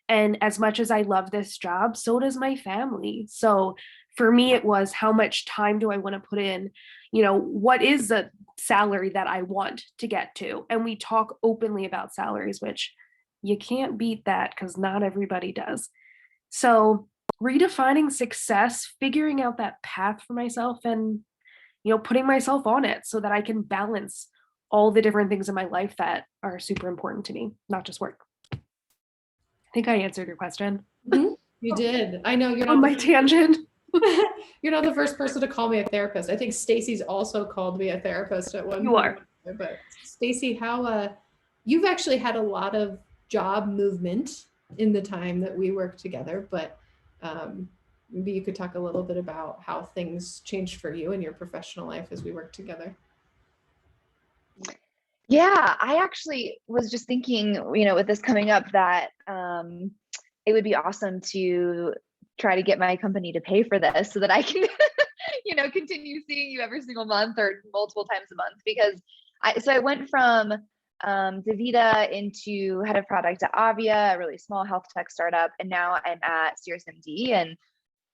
And as much as I love this job, so does my family. So for me, it was how much time do I want to put in? What is the salary that I want to get to? And we talk openly about salaries, which you can't beat that because not everybody does. So redefining success, figuring out that path for myself and, putting myself on it so that I can balance all the different things in my life that are super important to me, not just work. I think I answered your question. Mm-hmm. You did. I know you're on my tangent. You're not the first person to call me a therapist. I think Stacy's also called me a therapist at one point. You are. But Stacy, how you've actually had a lot of job movement in the time that we worked together, but maybe you could talk a little bit about how things changed for you in your professional life as we worked together. Yeah, I actually was just thinking, with this coming up, that it would be awesome to try to get my company to pay for this so that I can, continue seeing you every single month or multiple times a month. Because I went from DaVita into head of product at Avia, a really small health tech startup, and now I'm at SiriusMD. And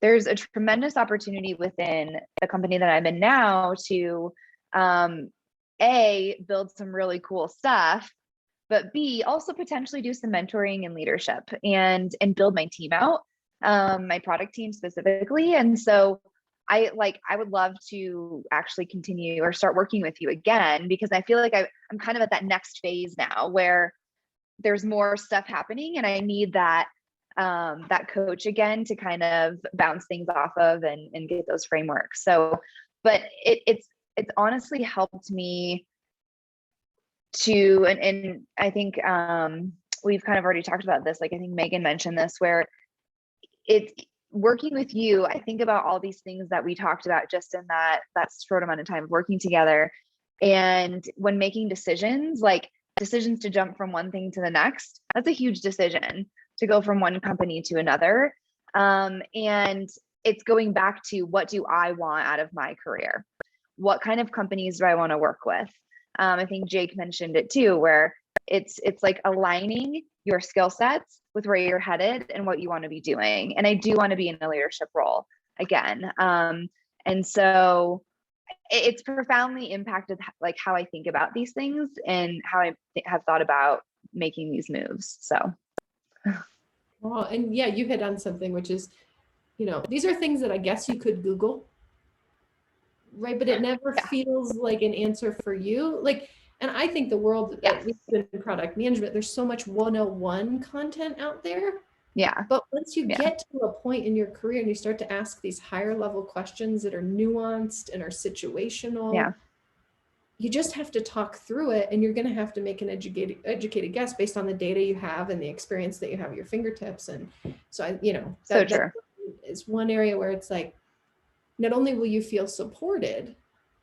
there's a tremendous opportunity within the company that I'm in now to A, build some really cool stuff, but B, also potentially do some mentoring and leadership and build my team out, my product team specifically. And so I would love to actually continue or start working with you again, because I feel like I'm kind of at that next phase now where there's more stuff happening and I need that coach again to kind of bounce things off of and get those frameworks. So, but it's honestly helped me to, and I think we've kind of already talked about this. Like I think Megan mentioned this, where it's working with you. I think about all these things that we talked about just in that short amount of time of working together. And when making decisions, like decisions to jump from one thing to the next, that's a huge decision to go from one company to another. And it's going back to, what do I want out of my career? What kind of companies do I want to work with? I think Jake mentioned it too, where it's like aligning your skill sets with where you're headed and what you want to be doing. And I do want to be in a leadership role again. And so it's profoundly impacted like how I think about these things and how I have thought about making these moves. So. Well, and yeah, you hit on something, which is, these are things that I guess you could Google, right? But it never feels like an answer for you. Like, and I think the world, at least in product management, there's so much 101 content out there. Yeah. But once you get to a point in your career and you start to ask these higher level questions that are nuanced and are situational, you just have to talk through it, and you're going to have to make an educated guess based on the data you have and the experience that you have at your fingertips. And so that is one area where it's like, not only will you feel supported,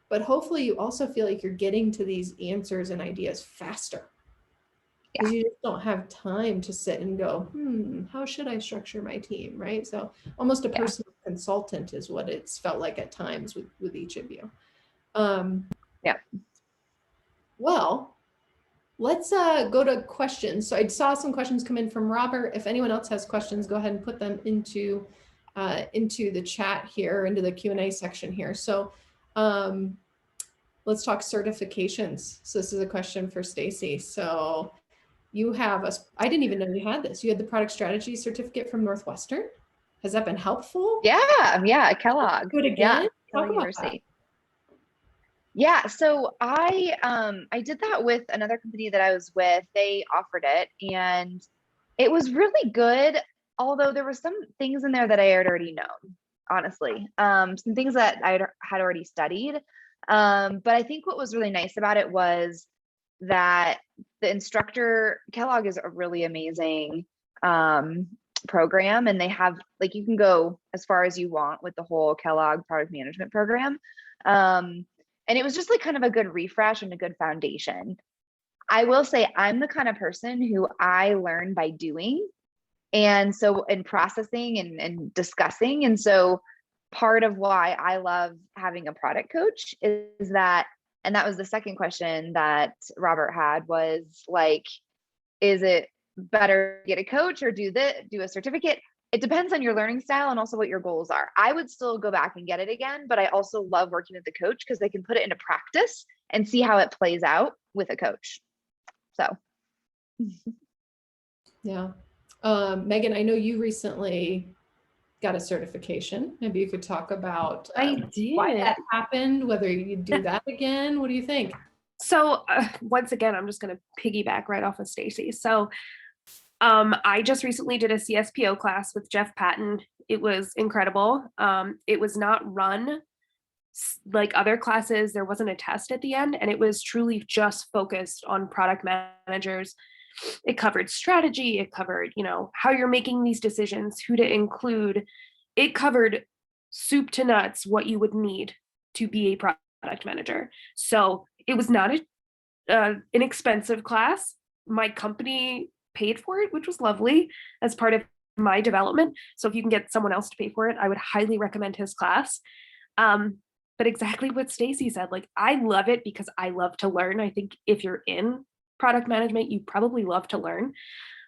but hopefully you also feel like you're getting to these answers and ideas faster. Because you just don't have time to sit and go, how should I structure my team, right? So almost a personal consultant is what it's felt like at times with each of you. Well, let's go to questions. So I saw some questions come in from Robert. If anyone else has questions, go ahead and put them into the chat here, into the Q&A section here. So let's talk certifications. So this is a question for Stacy. So you have I didn't even know you had this. You had the product strategy certificate from Northwestern. Has that been helpful? Yeah, Kellogg. Do it again? Talk about that. Yeah, so I did that with another company that I was with. They offered it and it was really good. Although there were some things in there that I had already known, honestly, some things that I had already studied. But I think what was really nice about it was that the instructor, Kellogg is a really amazing program, and they have, like, you can go as far as you want with the whole Kellogg product management program. And it was just like kind of a good refresh and a good foundation. I will say I'm the kind of person who I learn by doing. And so in processing and discussing. And so part of why I love having a product coach is that, and that was the second question that Robert had, was like, is it better to get a coach or do a certificate? It depends on your learning style and also what your goals are. I would still go back and get it again, but I also love working with the coach because they can put it into practice and see how it plays out with a coach. So. Yeah. Megan, I know you recently got a certification. Maybe you could talk about why that happened, whether you do that again. What do you think? So once again, I'm just going to piggyback right off of Stacy. So I just recently did a CSPO class with Jeff Patton. It was incredible. It was not run like other classes. There wasn't a test at the end, and it was truly just focused on product managers. It covered strategy. It covered, how you're making these decisions, who to include. It covered soup to nuts what you would need to be a product manager. So it was not inexpensive class. My company paid for it, which was lovely as part of my development. So if you can get someone else to pay for it, I would highly recommend his class. But exactly what Stacy said, like, I love it because I love to learn. I think if you're in product management, you probably love to learn.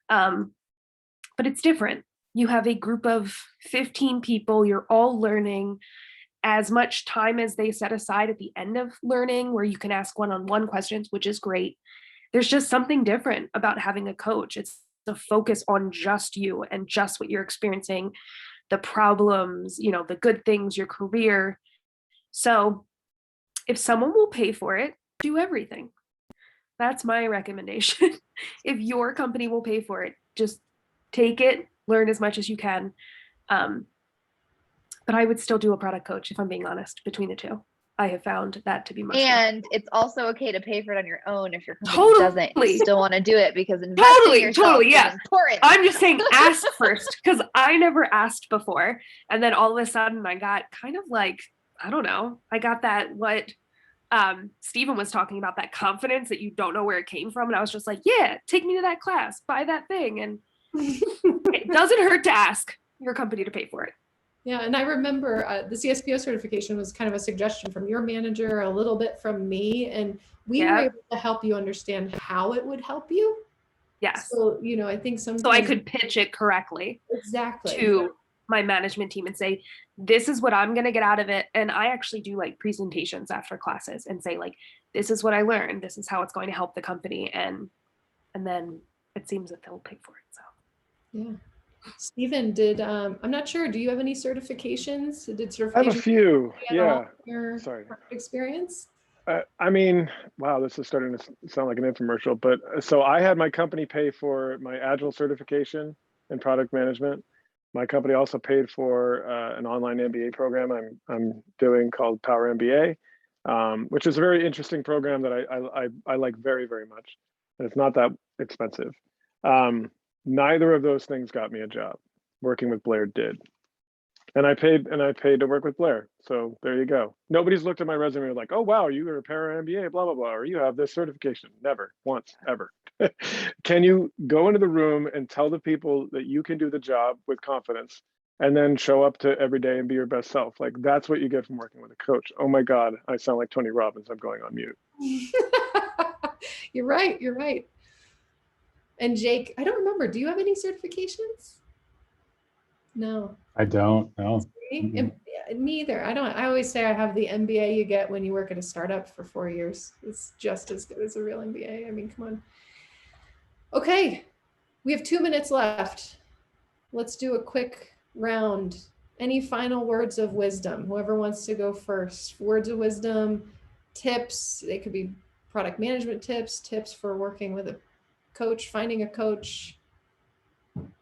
But it's different. You have a group of 15 people, you're all learning as much time as they set aside at the end of learning, where you can ask one-on-one questions, which is great. There's just something different about having a coach. It's the focus on just you and just what you're experiencing, the problems, the good things, your career. So if someone will pay for it, do everything. That's my recommendation. If your company will pay for it, just take it, learn as much as you can. But I would still do a product coach, if I'm being honest, between the two. I have found that to be much And it's also okay to pay for it on your own if your company Totally. doesn't still want to do it, because investing in yourself is important. I'm just saying ask first, because I never asked before. And then all of a sudden I got kind of like, I don't know, I got that what Stephen was talking about, that confidence that you don't know where it came from. And I was just like, yeah, take me to that class, buy that thing. And it doesn't hurt to ask your company to pay for it. Yeah, and I remember the CSPO certification was kind of a suggestion from your manager, a little bit from me, and we were able to help you understand how it would help you. Yes. So, I think sometimes. So I could pitch it correctly. Exactly. To my management team and say, this is what I'm going to get out of it. And I actually do like presentations after classes and say, like, this is what I learned. This is how it's going to help the company. And then it seems that they'll pay for it. So. Yeah. Stephen, I'm not sure, do you have any certifications? I have a few, yeah. Sorry. Experience? I mean, wow, this is starting to sound like an infomercial, but so I had my company pay for my Agile certification in product management. My company also paid for an online MBA program I'm doing called Power MBA, which is a very interesting program that I like very, very much. And it's not that expensive. Neither of those things got me a job. Working with Blair did. And I paid to work with Blair. So there you go. Nobody's looked at my resume like, oh, wow, you are a para MBA, blah, blah, blah, or you have this certification. Never, once, ever. Can you go into the room and tell the people that you can do the job with confidence and then show up to every day and be your best self? Like, that's what you get from working with a coach. Oh my God, I sound like Tony Robbins. I'm going on mute. You're right. You're right. And Jake, I don't remember. Do you have any certifications? No. I don't. No. Mm-hmm. Me either. I don't. I always say I have the MBA you get when you work at a startup for 4 years. It's just as good as a real MBA. I mean, come on. Okay. We have 2 minutes left. Let's do a quick round. Any final words of wisdom? Whoever wants to go first. Words of wisdom, tips. They could be product management tips for working with a coach, finding a coach.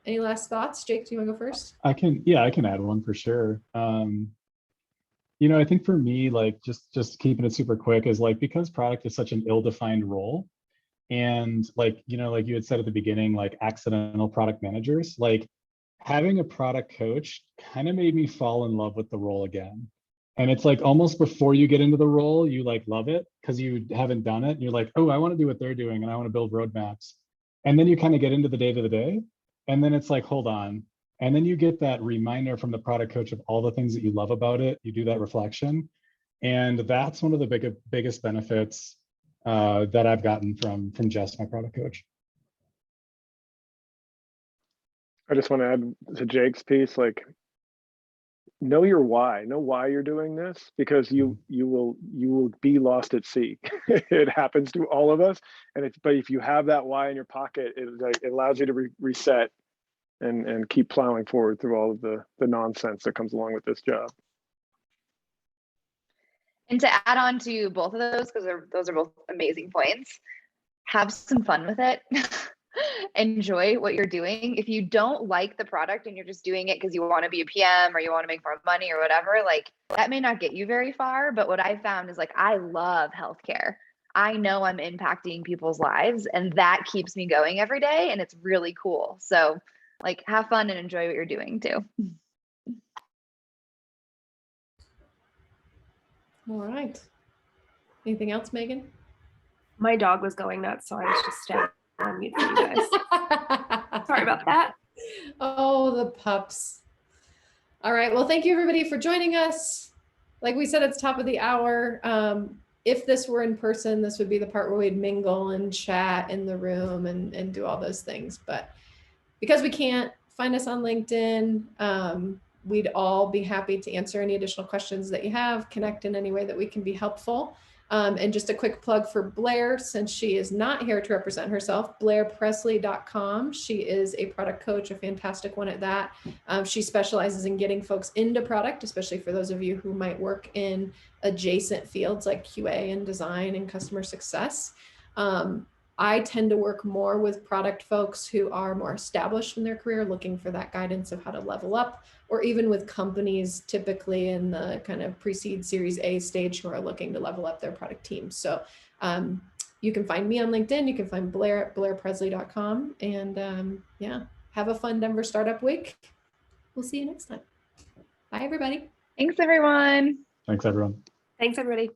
Any last thoughts? Jake, do you want to go first? I can add one for sure. I think for me, like just keeping it super quick is like, because product is such an ill-defined role, and like you had said at the beginning, like accidental product managers, like having a product coach kind of made me fall in love with the role again. And it's like almost before you get into the role, you like love it because you haven't done it. And you're like, oh, I want to do what they're doing and I want to build roadmaps. And then you kind of get into the day-to-day. And then it's like, hold on. And then you get that reminder from the product coach of all the things that you love about it. You do that reflection. And that's one of the biggest benefits that I've gotten from Jess, my product coach. I just want to add to Jake's piece, like, know your why. Know why you're doing this, because you will be lost at sea. It happens to all of us, but if you have that why in your pocket, it allows you to reset and keep plowing forward through all of the nonsense that comes along with this job. And to add on to both of those, because those are both amazing points, have some fun with it. Enjoy what you're doing. If you don't like the product and you're just doing it because you want to be a PM or you want to make more money or whatever, like that may not get you very far. But what I found is like, I love healthcare. I know I'm impacting people's lives, and that keeps me going every day. And it's really cool. So like, have fun and enjoy what you're doing too. All right. Anything else, Megan? My dog was going nuts, so I was just staying on mute for you guys. Sorry about that. Oh, the pups. All right. Well, thank you everybody for joining us. Like we said, it's top of the hour. If this were in person, this would be the part where we'd mingle and chat in the room and do all those things. But because we can't, find us on LinkedIn. We'd all be happy to answer any additional questions that you have, connect in any way that we can be helpful. And just a quick plug for Blair, since she is not here to represent herself, blairpresley.com. She is a product coach, a fantastic one at that. She specializes in getting folks into product, especially for those of you who might work in adjacent fields like QA and design and customer success. I tend to work more with product folks who are more established in their career, looking for that guidance of how to level up, or even with companies typically in the kind of pre-seed Series A stage who are looking to level up their product team. So you can find me on LinkedIn. You can find Blair at blairpresley.com. And yeah, have a fun Denver Startup Week. We'll see you next time. Bye, everybody. Thanks, everyone. Thanks, everyone. Thanks, everybody.